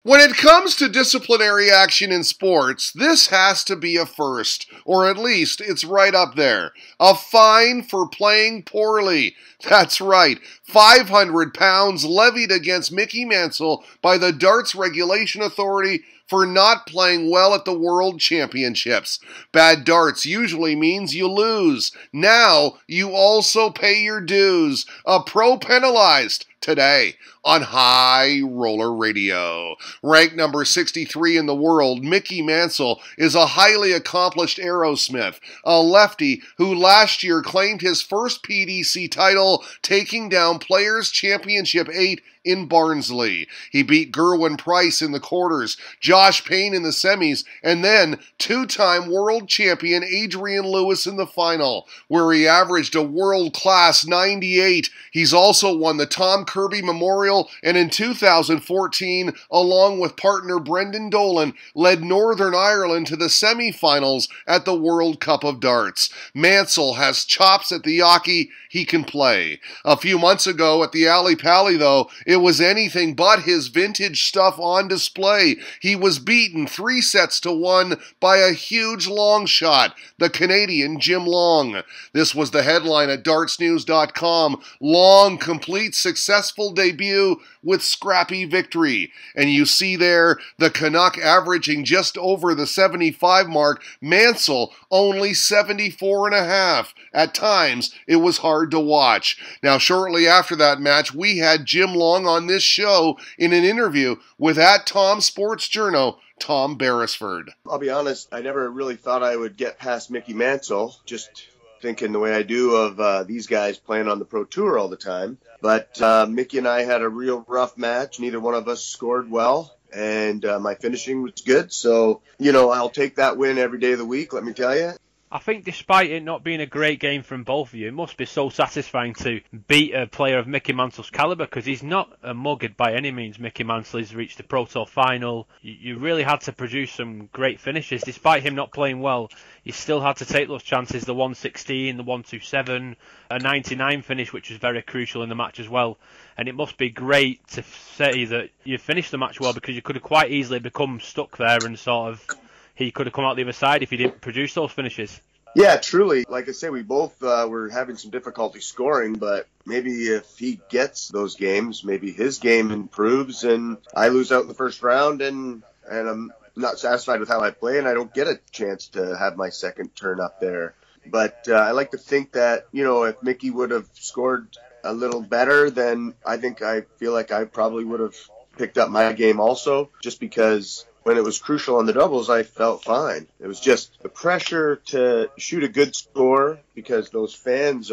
When it comes to disciplinary action in sports, this has to be a first, or at least it's right up there. A fine for playing poorly. That's right, 500 pounds levied against Mickey Mansell by the Darts Regulation Authority for not playing well at the World Championships. Bad darts usually means you lose. Now you also pay your dues. A pro penalized today on High Roller Radio. Ranked number 63 in the world, Mickey Mansell is a highly accomplished aerosmith, a lefty who last year claimed his first PDC title, taking down Players Championship 8 in Barnsley. He beat Gerwin Price in the quarters, Josh Payne in the semis, and then two-time world champion Adrian Lewis in the final, where he averaged a world-class 98. He's also won the Tom Kirby Memorial, and in 2014, along with partner Brendan Dolan, led Northern Ireland to the semi-finals at the World Cup of Darts. Mansell has chops at the hockey. He can play. A few months ago at the Alley Pally, though, it was anything but his vintage stuff on display. He was beaten 3-1 by a huge long shot, the Canadian Jim Long. This was the headline at dartsnews.com. Long, complete, successful debut with scrappy victory. And you see there, the Canuck averaging just over the 75 mark, Mansell only 74.5. At times, it was hard to watch. Now, shortly after that match, we had Jim Long on this show in an interview with @Tom Sports Journo, Tom Beresford. I'll be honest, I never really thought I would get past Mickey Mansell, just thinking the way I do of these guys playing on the Pro Tour all the time. But Mickey and I had a real rough match. Neither one of us scored well, and my finishing was good. So, I'll take that win every day of the week, let me tell you. I think despite it not being a great game from both of you, it must be so satisfying to beat a player of Mickey Mansell's calibre, because he's not a mugged by any means. Mickey Mansell has reached the Pro Tour final. You really had to produce some great finishes. Despite him not playing well, you still had to take those chances, the 116, the 127, a 99 finish, which was very crucial in the match as well. And it must be great to say that you finished the match well, because you could have quite easily become stuck there and he could have come out the other side if he didn't produce those finishes. Yeah, truly. Like I say, we both were having some difficulty scoring, but maybe if he gets those games, maybe his game improves and I lose out in the first round and I'm not satisfied with how I play and I don't get a chance to have my second turn up there. But I like to think that, if Mickey would have scored a little better, then I feel like I probably would have picked up my game also, just because when it was crucial on the doubles, I felt fine. It was just the pressure to shoot a good score, because those fans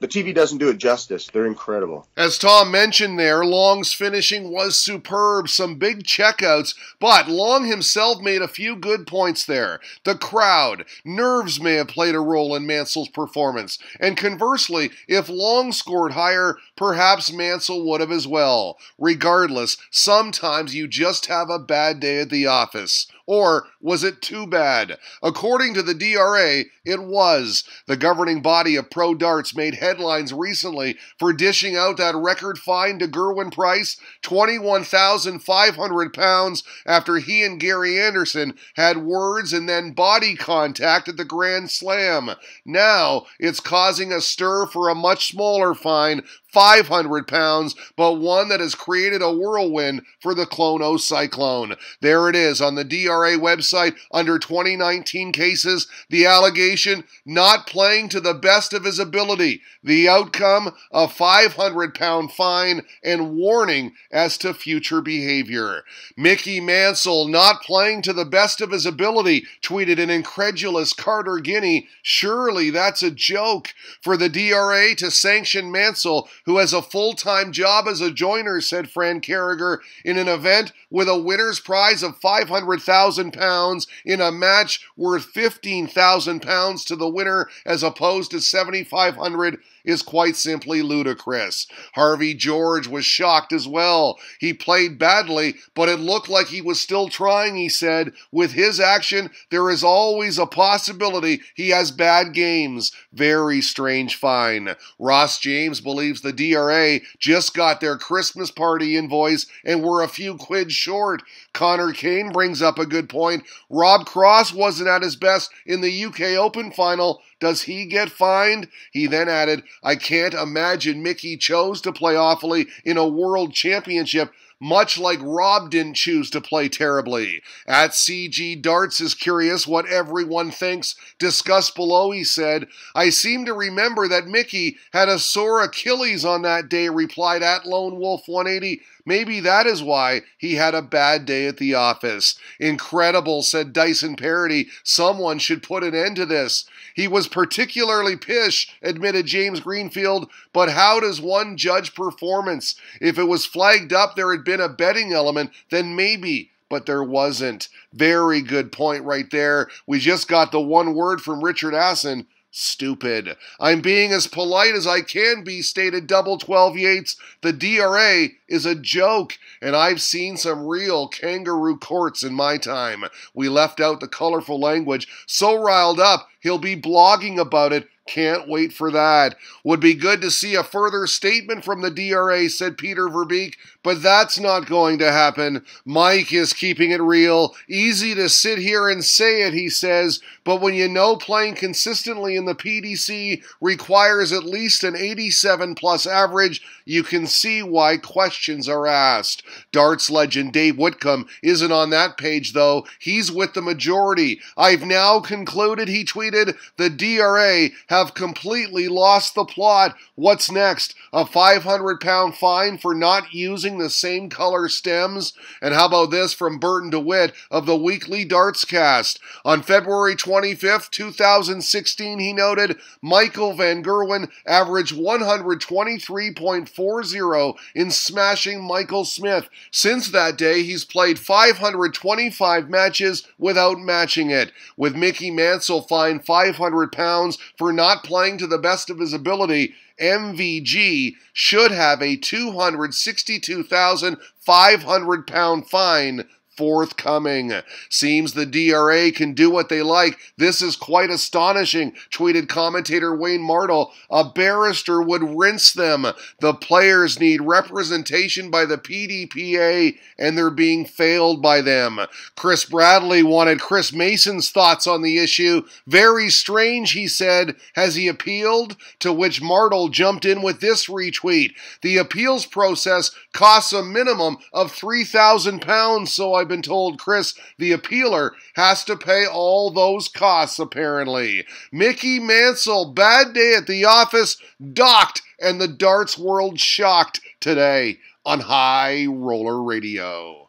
the TV doesn't do it justice. They're incredible. As Tom mentioned there, Long's finishing was superb. Some big checkouts, but Long himself made a few good points there. The crowd, nerves may have played a role in Mansell's performance. And conversely, if Long scored higher, perhaps Mansell would have as well. Regardless, sometimes you just have a bad day at the office. Or was it too bad? According to the DRA, it was. The governing body of pro darts made headlines recently for dishing out that record fine to Gerwin Price, 21,500 pounds, after he and Gary Anderson had words and then body contact at the Grand Slam. Now it's causing a stir for a much smaller fine, 500 pounds, but one that has created a whirlwind for the Clono Cyclone. There it is on the DRA website under 2019 cases. The allegation, not playing to the best of his ability. The outcome, a 500-pound fine and warning as to future behavior. Mickey Mansell, not playing to the best of his ability, tweeted an incredulous Carter Guinea. Surely that's a joke. For the DRA to sanction Mansell, who has a full-time job as a joiner, said Fran Carragher, in an event with a winner's prize of 500,000 pounds in a match worth 15,000 pounds to the winner as opposed to 7,500, is quite simply ludicrous. Harvey George was shocked as well. He played badly, but it looked like he was still trying, he said. With his action, there is always a possibility he has bad games. Very strange fine. Ross James believes the DRA just got their Christmas party invoice and were a few quid short. Connor Kane brings up a good point. Rob Cross wasn't at his best in the UK Open final. Does he get fined? He then added, I can't imagine Mickey chose to play awfully in a world championship, much like Rob didn't choose to play terribly. At CG Darts is curious what everyone thinks. Discuss below, he said. I seem to remember that Mickey had a sore Achilles on that day, replied at Lone Wolf 180. Maybe that is why he had a bad day at the office. Incredible, said Dyson Parody. Someone should put an end to this. He was particularly pish, admitted James Greenfield, but how does one judge performance? If it was flagged up there had been a betting element, then maybe. But there wasn't. Very good point right there. We just got the one word from Richard Asson. Stupid. I'm being as polite as I can be, stated Double 12 Yates. The DRA is a joke, and I've seen some real kangaroo courts in my time. We left out the colorful language. So riled up, he'll be blogging about it. Can't wait for that. Would be good to see a further statement from the DRA, said Peter Verbeek, but that's not going to happen. Mike is keeping it real. Easy to sit here and say it, he says, but when you know playing consistently in the PDC requires at least an 87 plus average, you can see why questions are asked. Darts legend Dave Whitcomb isn't on that page, though. He's with the majority. I've now concluded, he tweeted, the DRA have completely lost the plot. What's next? A £500 fine for not using the same color stems? And how about this from Burton DeWitt of the Weekly Darts Cast? On February 25th, 2016, he noted, Michael Van Gerwen averaged 123.40 in smashing Michael Smith. Since that day, he's played 525 matches without matching it, with Mickey Mansell fined £500 for not playing to the best of his ability. MVG should have a £262,500 fine forthcoming. Seems the DRA can do what they like. This is quite astonishing, tweeted commentator Wayne Martle. A barrister would rinse them. The players need representation by the PDPA, and they're being failed by them. Chris Bradley wanted Chris Mason's thoughts on the issue. Very strange, he said. Has he appealed? To which Martle jumped in with this retweet. The appeals process costs a minimum of £3,000, so I've been told Chris, the appealer, has to pay all those costs, apparently. Mickey Mansell, bad day at the office, docked, and the darts world shocked today on High Roller Radio.